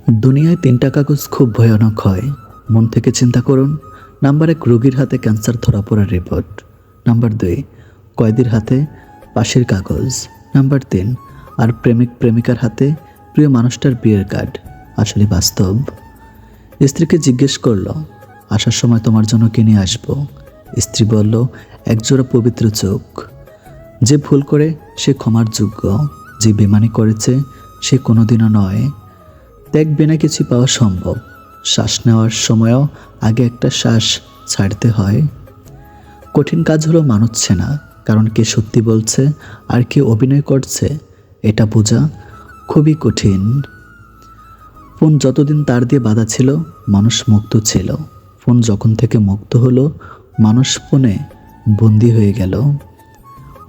দুনিয়ায় ৩টা কাগজ খুব ভয়ানক হয়। মন থেকে চিন্তা করুন। নাম্বার ১, রোগীর হাতে ক্যান্সার ধরা পড়ার রিপোর্ট। নাম্বার ২, কয়েদির হাতে পাশের কাগজ। নাম্বার ৩, আর প্রেমিক প্রেমিকার হাতে প্রিয় মানুষটার বিয়ের কার্ড। আসলে বাস্তব। স্ত্রীকে জিজ্ঞেস করল, আসার সময় তোমার জন্য কি নিয়ে আসবো? স্ত্রী বলল, একজোড়া পবিত্র চোখ। যে ভুল করে সে ক্ষমার যোগ্য, যে বেমানি করেছে সে কোনোদিনও নয়। ত্যাগ বিনা কিছু পাওয়া সম্ভব। শ্বাস নেওয়ার সময়ও আগে একটা শ্বাস ছাড়তে হয়। কঠিন কাজ হলো মানুচ্ছে না, কারণ কে সত্যি বলছে আর কে অভিনয় করছে এটা বোঝা খুবই কঠিন। ফোন যতদিন তার দিয়ে বাঁধা ছিল মানুষ মুক্ত ছিল। ফোন যখন থেকে মুক্ত হলো মানুষ ফোনে বন্দি হয়ে গেল।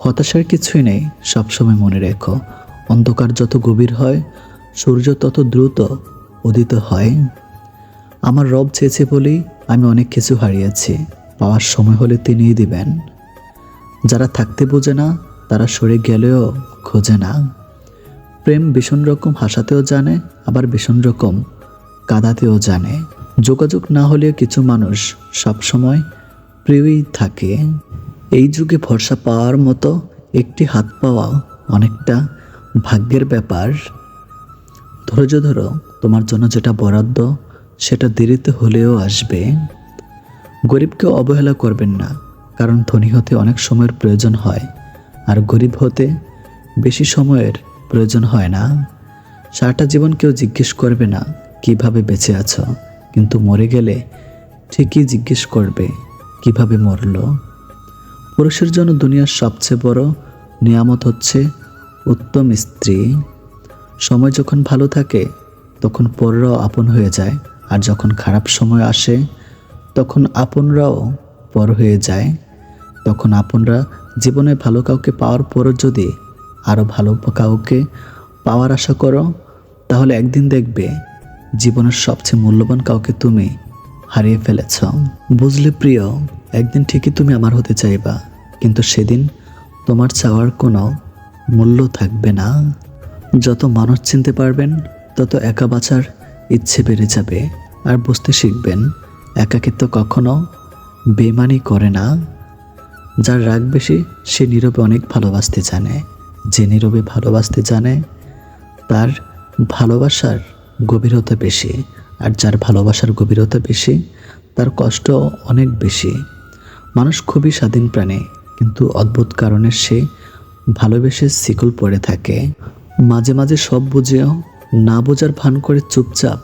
হতাশার কিছুই নেই, সবসময় মনে রেখো, অন্ধকার যত গভীর হয় সূর্য তত দ্রুত উদিত হয়। আমার রব চেয়েছে বলেই আমি অনেক কিছু হারিয়েছি। পাওয়ার সময় হলে তিনিই দিবেন। যারা থাকতে বোঝে না তারা সরে গেলেও খোঁজে না। প্রেম ভীষণ রকম হাসাতেও জানে, আবার ভীষণ রকম কাঁদাতেও জানে। যোগাযোগ না হলেও কিছু মানুষ সবসময় প্রিয়ই থাকে। এই যুগে ভরসা পাওয়ার মতো একটি হাত পাওয়া অনেকটা ভাগ্যের ব্যাপার। ধৈর্য ধরো, তোমার জন্য যেটা বরাদ্দ সেটা দেরিতে হলেও আসবে। গরিবকে অবহেলা করবেন না, কারণ ধনী হতে অনেক সময়ের প্রয়োজন হয়, আর গরিব হতে বেশি সময়ের প্রয়োজন হয় না। সারাটা জীবন কেউ জিজ্ঞেস করবে না কিভাবে বেঁচে আছো, কিন্তু মরে গেলে ঠিকই জিজ্ঞেস করবে কিভাবে মরল। পুরুষের জন্য দুনিয়ার সবচেয়ে বড় নিয়ামত হচ্ছে উত্তম স্ত্রী। সময় যখন ভালো থাকে তখন পররাও আপন হয়ে যায়, আর যখন খারাপ সময় আসে তখন আপনরাও পর হয়ে যায়। তখন আপনরা জীবনে ভালো কাউকে পাওয়ার পরও যদি আরও ভালো কাউকে পাওয়ার আশা করো, তাহলে একদিন দেখবে জীবনের সবচেয়ে মূল্যবান কাউকে তুমি হারিয়ে ফেলেছ। বুঝলে প্রিয়, একদিন ঠিকই তুমি আমার হতে চাইবা, কিন্তু সেদিন তোমার চাওয়ার কোনো মূল্য থাকবে না। যত মানুষ চিনতে পারবেন তত একা বাঁচার ইচ্ছে বেড়ে যাবে, আর বুঝতে শিখবেন একাকিত্ব কখনো বেমানি করে না। যার রাগ বেশি সে নীরবে অনেক ভালোবাসতে জানে। যে নীরবে ভালোবাসতে জানে তার ভালোবাসার গভীরতা বেশি, আর যার ভালোবাসার গভীরতা বেশি তার কষ্ট অনেক বেশি। মানুষ খুবই স্বাধীন প্রাণী, কিন্তু অদ্ভুত কারণে সে ভালোবেসে শিকল পড়ে থাকে। মাঝে মাঝে সব বুঝেও না বোঝার ভান করে চুপচাপ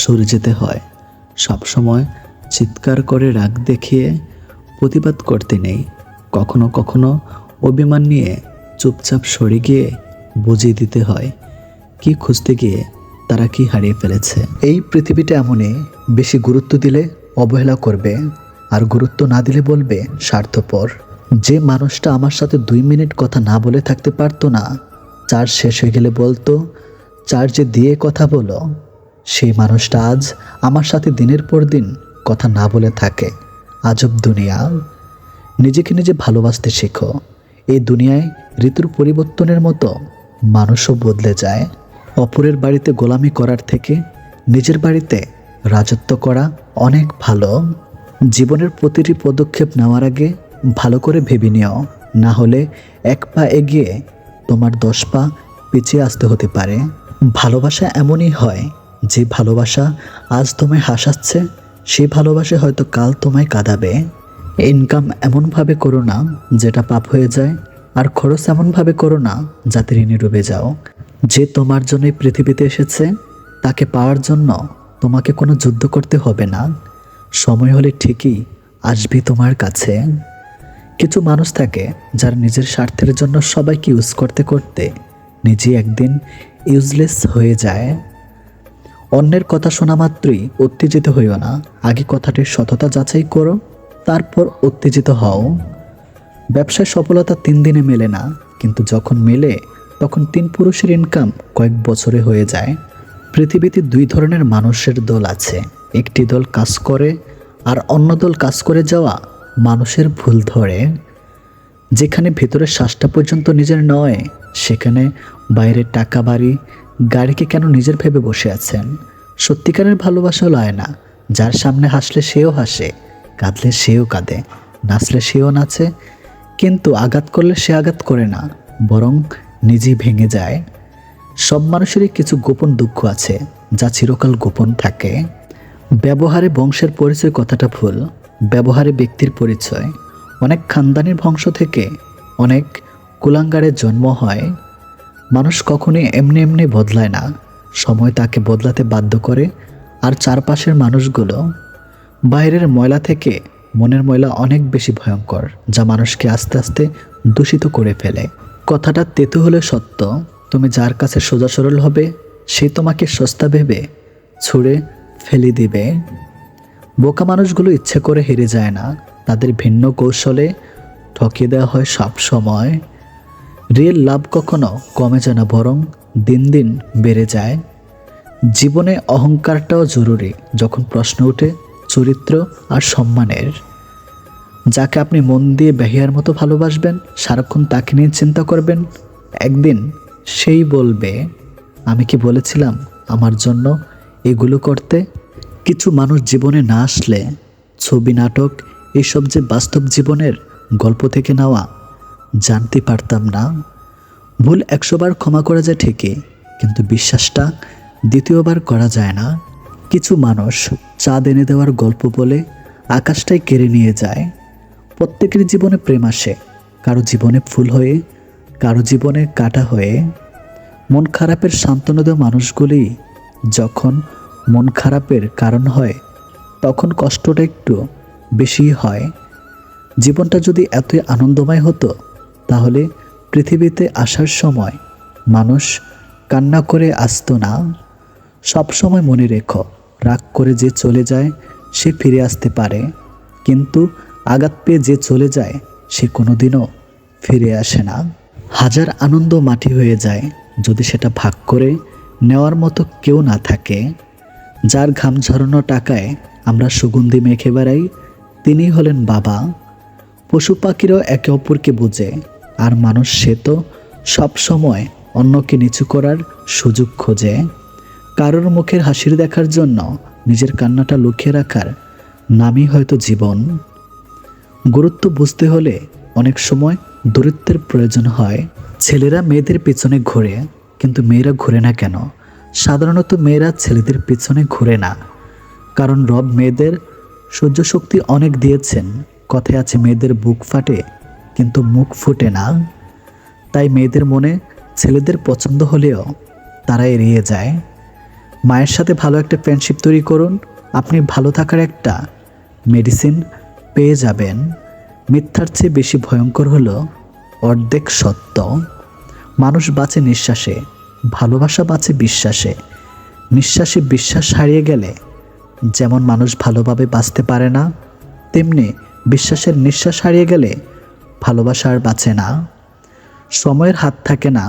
সরে যেতে হয়। সবসময় চিৎকার করে রাগ দেখিয়ে প্রতিবাদ করতে নেই। কখনো কখনো অভিমান নিয়ে চুপচাপ সরে গিয়ে বুঝিয়ে দিতে হয় কি খুঁজতে গিয়ে তারা কি হারিয়ে ফেলেছে। এই পৃথিবীটা এমনই, বেশি গুরুত্ব দিলে অবহেলা করবে, আর গুরুত্ব না দিলে বলবে স্বার্থপর। যে মানুষটা আমার সাথে 2 মিনিট কথা না বলে থাকতে পারতো না, চার্জ শেষ হয়ে গেলে বলতো চার্জে দিয়ে কথা বলো, সেই মানুষটা আজ আমার সাথে দিনের পর দিন কথা না বলে থাকে। আজব দুনিয়া। নিজেকে নিজে ভালোবাসতে শেখো। এই দুনিয়ায় ঋতুর পরিবর্তনের মতো মানুষও বদলে যায়। অপরের বাড়িতে গোলামি করার থেকে নিজের বাড়িতে রাজত্ব করা অনেক ভালো। জীবনের প্রতিটি পদক্ষেপ নেওয়ার আগে ভালো করে ভেবে নিও, না হলে 1 পা এগিয়ে তোমার 10 পা পিছিয়ে আসতে হতে পারে। ভালোবাসা এমনই হয়, যে ভালোবাসা আজ তোমায় হাসাচ্ছে সে ভালোবাসা হয়তো কাল তোমায় কাঁদাবে। ইনকাম এমনভাবে করো না যেটা পাপ হয়ে যায়, আর খরচ এমনভাবে করো না যাতে ঋণে ডুবে যাও। যে তোমার জন্যই পৃথিবীতে এসেছে তাকে পাওয়ার জন্য তোমাকে কোনো যুদ্ধ করতে হবে না। সময় হলে ঠিকই আসবে তোমার কাছে। কিছু মানুষ থাকে যারা নিজের স্বার্থের জন্য সবাইকে ইউজ করতে করতে নিজে একদিন ইউজলেস হয়ে যায়। অন্যের কথা শোনা মাত্রই উত্তেজিত হইও না, আগে কথাটির সততা যাচাই করো, তারপর উত্তেজিত হও। ব্যবসায় সফলতা 3 দিনে মেলে না, কিন্তু যখন মেলে তখন 3 পুরুষের ইনকাম কয়েক বছরে হয়ে যায়। পৃথিবীতে 2 ধরনের মানুষের দল আছে, একটি দল কাজ করে আর অন্য দল কাজ করে যাওয়া মানুষের ভুল ধরে। যেখানে ভেতরের শ্বাসটা পর্যন্ত নিজের নয়, সেখানে বাইরের টাকা বাড়ি গাড়িকে কেন নিজের ভেবে বসে আছেন? সত্যিকারের ভালোবাসা হলো আয়না, যার সামনে হাসলে সেও হাসে, কাঁদলে সেও কাঁদে, নাচলে সেও নাচে, কিন্তু আঘাত করলে সে আঘাত করে না, বরং নিজেই ভেঙে যায়। সব মানুষেরই কিছু গোপন দুঃখ আছে, যা চিরকাল গোপন থাকে। ব্যবহারে বংশের পরিচয় কথাটা ভুল, ব্যবহারে ব্যক্তির পরিচয়। অনেক খানদানির বংশ থেকে অনেক কুলাঙ্গারের জন্ম হয়। মানুষ কখনোই এমনি এমনি বদলায় না, সময় তাকে বদলাতে বাধ্য করে। আর চারপাশের মানুষগুলো, বাইরের ময়লা থেকে মনের ময়লা অনেক বেশি ভয়ঙ্কর, যা মানুষকে আস্তে আস্তে দূষিত করে ফেলে। কথাটা তেতো হলে সত্য, তুমি যার কাছে সোজা সরল হবে, সে তোমাকে সস্তা ভেবে ছুঁড়ে ফেলে দিবে। বোকা মানুষগুলো ইচ্ছে করে হেরে যায় না, তাদের ভিন্ন কৌশলে ঠকিয়ে দেওয়া হয় সব সময়। রিয়েল লাভ কখনো কমে যায় না, বরং দিন দিন বেড়ে যায়। জীবনে অহংকারটাও জরুরি যখন প্রশ্ন ওঠে চরিত্র আর সম্মানের। যাকে আপনি মন দিয়ে বেহিয়ার মতো ভালোবাসবেন, সারাক্ষণ তাকে নিয়ে চিন্তা করবেন, একদিন সেই বলবে, আমি কি বলেছিলাম আমার জন্য এগুলো করতে? কিছু মানুষ জীবনে না আসলে ছবি, নাটক, এইসব যে বাস্তব জীবনের গল্প থেকে নেওয়া, জানতে পারতাম না। ভুল 100 বার ক্ষমা করা যায় ঠিকই, কিন্তু বিশ্বাসটা দ্বিতীয়বার করা যায় না। কিছু মানুষ চাঁদ এনে দেওয়ার গল্প বলে আকাশটাই কেড়ে নিয়ে যায়। প্রত্যেকের জীবনে প্রেম আসে, কারো জীবনে ফুল হয়ে, কারো জীবনে কাঁটা হয়ে। মন খারাপের সান্ত্বনা দেওয়া মানুষগুলি যখন মন খারাপের কারণ হয়, তখন কষ্টটা একটু বেশি হয়। জীবনটা যদি এতই আনন্দময় হতো, তাহলে পৃথিবীতে আসার সময় মানুষ কান্না করে আসতো না। সব সময় মনে রেখো, রাগ করে যে চলে যায় সে ফিরে আসতে পারে, কিন্তু আঘাত পেয়ে যে চলে যায় সে কোনোদিনও ফিরে আসে না। হাজার আনন্দ মাটি হয়ে যায় যদি সেটা ভাগ করে নেওয়ার মতো কেউ না থাকে। যার ঘাম ঝরানো টাকায় আমরা সুগন্ধি মেখে বেড়াই, তিনি হলেন বাবা। পশু পাখিরাও একে অপরকে বোঝে, আর মানুষ সে তো সব সময় অন্যকে নিচু করার সুযোগ খোঁজে। কারোর মুখের হাসির দেখার জন্য নিজের কান্নাটা লুকিয়ে রাখার নামই হয়তো জীবন। গুরুত্ব বুঝতে হলে অনেক সময় দূরত্বের প্রয়োজন হয়। ছেলেরা মেয়েদের পিছনে ঘোরে, কিন্তু মেয়েরা ঘুরে না কেন? সাধারণত মেয়েরা ছেলেদের পিছনে ঘুরে না, কারণ রব মেয়েদের সহ্য শক্তি অনেক দিয়েছেন। কথায় আছে, মেয়েদের বুক ফাটে কিন্তু মুখ ফুটে না। তাই মেয়েদের মনে ছেলেদের পছন্দ হলেও তারা এড়িয়ে যায়। মায়ের সাথে ভালো একটা ফ্রেন্ডশিপ তৈরি করুন, আপনি ভালো থাকার একটা মেডিসিন পেয়ে যাবেন। মিথ্যার চেয়ে বেশি ভয়ঙ্কর হলো অর্ধেক সত্য। মানুষ বাঁচে নিঃশ্বাসে, ভালোবাসা বাঁচে বিশ্বাসে। নিঃশ্বাসে বিশ্বাস হারিয়ে গেলে যেমন মানুষ ভালোভাবে বাঁচতে পারে না, তেমনি বিশ্বাসের নিঃশ্বাস হারিয়ে গেলে ভালোবাসা আর বাঁচে না। সময়ের হাত থাকে না,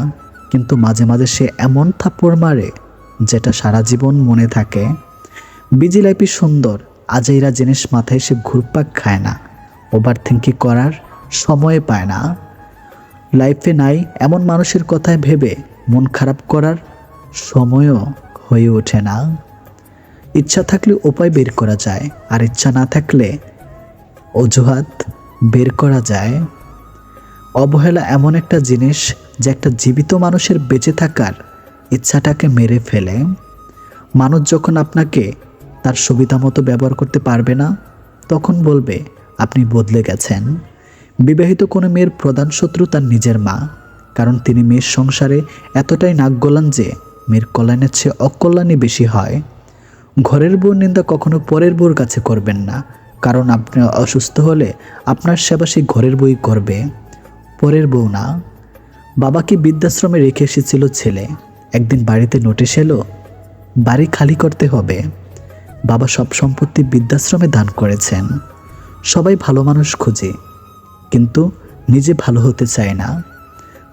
কিন্তু মাঝে মাঝে সে এমন থাপ্পড় মারে যেটা সারা জীবন মনে থাকে। বিজি লাইফই সুন্দর, আজাইরা জিনিস মাথায় সে ঘুরপাক খায় না, ওভার থিঙ্কিং করার সময় পায় না। লাইফে নাই এমন মানুষের কথায় ভেবে মন খারাপ করার সময়ও হয়ে ওঠে না। ইচ্ছা থাকলে উপায় বের করা যায়, আর ইচ্ছা না থাকলে অজুহাত বের করা যায়। অবহেলা এমন একটা জিনিস যে একটা জীবিত মানুষের বেঁচে থাকার ইচ্ছাটাকে মেরে ফেলে। মানুষ যখন আপনাকে তার সুবিধা মতো ব্যবহার করতে পারবে না, তখন বলবে আপনি বদলে গেছেন। বিবাহিত কোনো মেয়ের প্রধান শত্রু তার নিজের মা, কারণ তিনি মেয়ের সংসারে এতটাই নাক গলান যে মেয়ের কল্যাণের চেয়ে অকল্যাণই বেশি হয়। ঘরের বউর নিন্দা কখনো পরের বউর কাছে করবেন না, কারণ আপনি অসুস্থ হলে আপনার সেবা সেই ঘরের বউই করবে, পরের বউ না। বাবাকে বৃদ্ধাশ্রমে রেখে এসেছিল ছেলে, একদিন বাড়িতে নোটিশ এলো বাড়ি খালি করতে হবে। বাবা সব সম্পত্তি বৃদ্ধাশ্রমে দান করেছেন। সবাই ভালো মানুষ খোঁজে, কিন্তু নিজে ভালো হতে চায় না।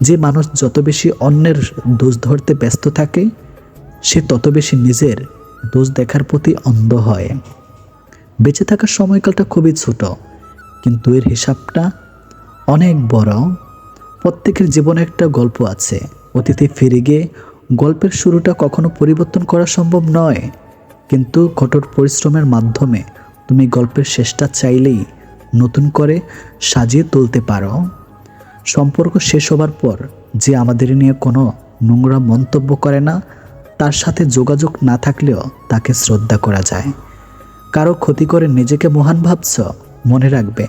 যে মানুষ যত বেশি অন্যের দোষ ধরতে ব্যস্ত থাকে, সে তত বেশি নিজের দোষ দেখার প্রতি অন্ধ হয়। বেঁচে থাকার সময়কালটা খুবই ছোট, কিন্তু এর হিসাবটা অনেক বড়। প্রত্যেকের জীবনে একটা গল্প আছে, অতীতে ফিরে গিয়ে গল্পের শুরুটা কখনো পরিবর্তন করা সম্ভব নয়, কিন্তু কঠোর পরিশ্রমের মাধ্যমে তুমি গল্পের শেষটা চাইলেই নতুন করে সাজিয়ে তুলতে পারো। সম্পর্ক শেষ হবার পর যে আমাদের নিয়ে কোনো নোংরা মন্তব্য করে না, তার সাথে যোগাযোগ না থাকলেও তাকে শ্রদ্ধা করা যায়। কারো ক্ষতি করে নিজেকে মহান ভাবছ, মনে রাখবে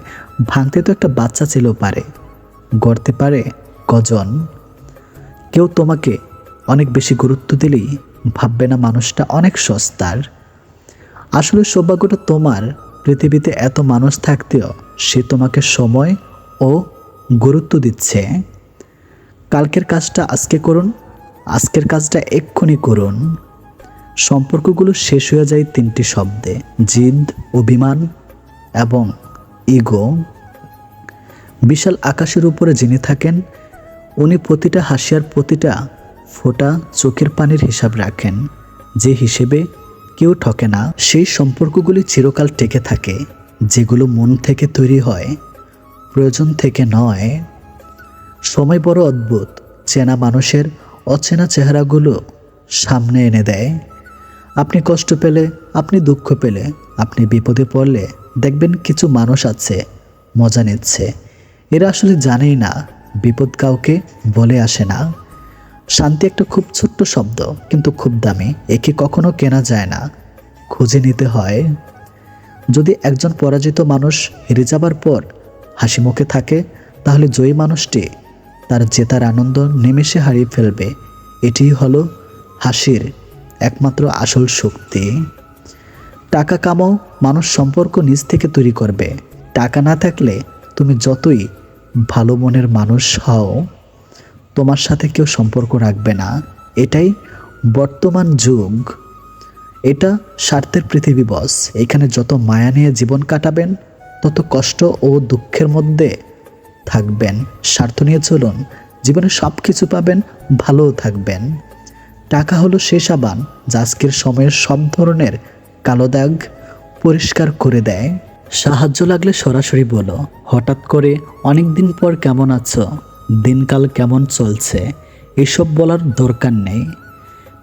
ভাঙতে তো একটা বাচ্চা ছেলেও পারে, গড়তে পারে কজন। কেউ তোমাকে অনেক বেশি গুরুত্ব দিলেই ভাববে না মানুষটা অনেক সস্তার। আসলে সৌভাগ্যটা তোমার, পৃথিবীতে এত মানুষ থাকতেও সে তোমাকে সময় ও গুরুত্ব দিচ্ছে। কালকের কাজটা আজকে করুন, আজকের কাজটা এক্ষুনি করুন। সম্পর্কগুলো শেষ হয়ে যায় তিনটি শব্দে: জিদ, অভিমান এবং ইগো। বিশাল আকাশের উপরে যিনি থাকেন, উনি প্রতিটা হাসি আর প্রতিটা ফোঁটা চোখের পানির হিসাব রাখেন। যে হিসেবে কেউ ঠকে না, সেই সম্পর্কগুলি চিরকাল টেকে থাকে, যেগুলো মন থেকে তৈরি হয়, প্রয়োজন থেকে নয়। সময় বড় অদ্ভুত, চেনা মানুষের অচেনা চেহারাগুলো সামনে এনে দেয়। আপনি কষ্ট পেলে, আপনি দুঃখ পেলে, আপনি বিপদে পড়লে দেখবেন কিছু মানুষ আছে মজা নিচ্ছে। এরা আসলে জানেই না বিপদ কাউকে বলে আসে না। শান্তি একটা খুব ছোট্ট শব্দ, কিন্তু খুব দামি। একে কখনো কেনা যায় না, খুঁজে নিতে হয়। যদি একজন পরাজিত মানুষ হেরে যাবার পর হাসি মুখে থাকে, তাহলে জয়ী মানুষটি তার জেতার আনন্দ নিমেষে হারিয়ে ফেলবে। এটিই হলো হাসির একমাত্র আসল শক্তি। টাকা কামাও, মানুষ সম্পর্ক নিজ থেকে তৈরি করবে। টাকা না থাকলে তুমি যতই ভালো মনের মানুষ হও, তোমার সাথে কেউ সম্পর্ক রাখবে না। এটাই বর্তমান যুগ। এটা স্বার্থের পৃথিবী বস। এখানে যত মায়া নিয়ে জীবন কাটাবেন, তত কষ্ট ও দুঃখের মধ্যে থাকবেন। স্বার্থ নিয়ে চলুন, জীবনে সব কিছু পাবেন, ভালোও থাকবেন। টাকা হলো সে সাবান যা আজকের সময়ের সব ধরনের কালো দাগ পরিষ্কার করে দেয়। সাহায্য লাগলে সরাসরি বলো। হঠাৎ করে অনেক দিন পর কেমন আছো, দিনকাল কেমন চলছে, এসব বলার দরকার নেই।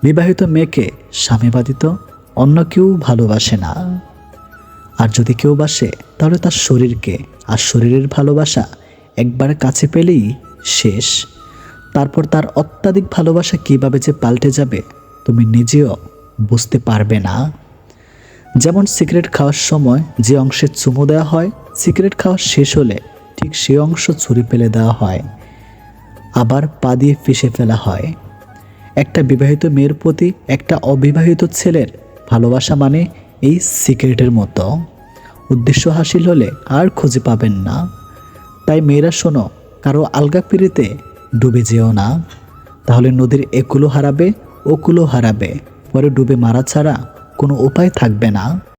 বিবাহিত মেয়েকে স্বামী ব্যতীত অন্য কেউ ভালোবাসে না। আর যদি কেউ বাসে, তাহলে তার শরীরকে। আর শরীরের ভালোবাসা একবার কাছে পেলেই শেষ। তারপর তার অত্যাধিক ভালোবাসা কীভাবে যে পাল্টে যাবে তুমি নিজেও বুঝতে পারবে না। যেমন সিগারেট খাওয়ার সময় যে অংশে চুমু দেওয়া হয়, সিগারেট খাওয়া শেষ হলে ঠিক সেই অংশ ছুরি ফেলে দেওয়া হয়, আবার পা দিয়ে ফেঁসে ফেলা হয়। একটা বিবাহিত মেয়ের প্রতি একটা অবিবাহিত ছেলের ভালোবাসা মানে এই সিগারেটের মতো। উদ্দেশ্য হাসিল হলে আর খুঁজে পাবেন না। তাই মেয়েরা শোনো, কারো আলগা পিড়িতে ডুবে যেও না, তাহলে নদীর একুলো হারাবে, ওকুলো হারাবে, পরে ডুবে মারা ছাড়া কোনো উপায় থাকবে না।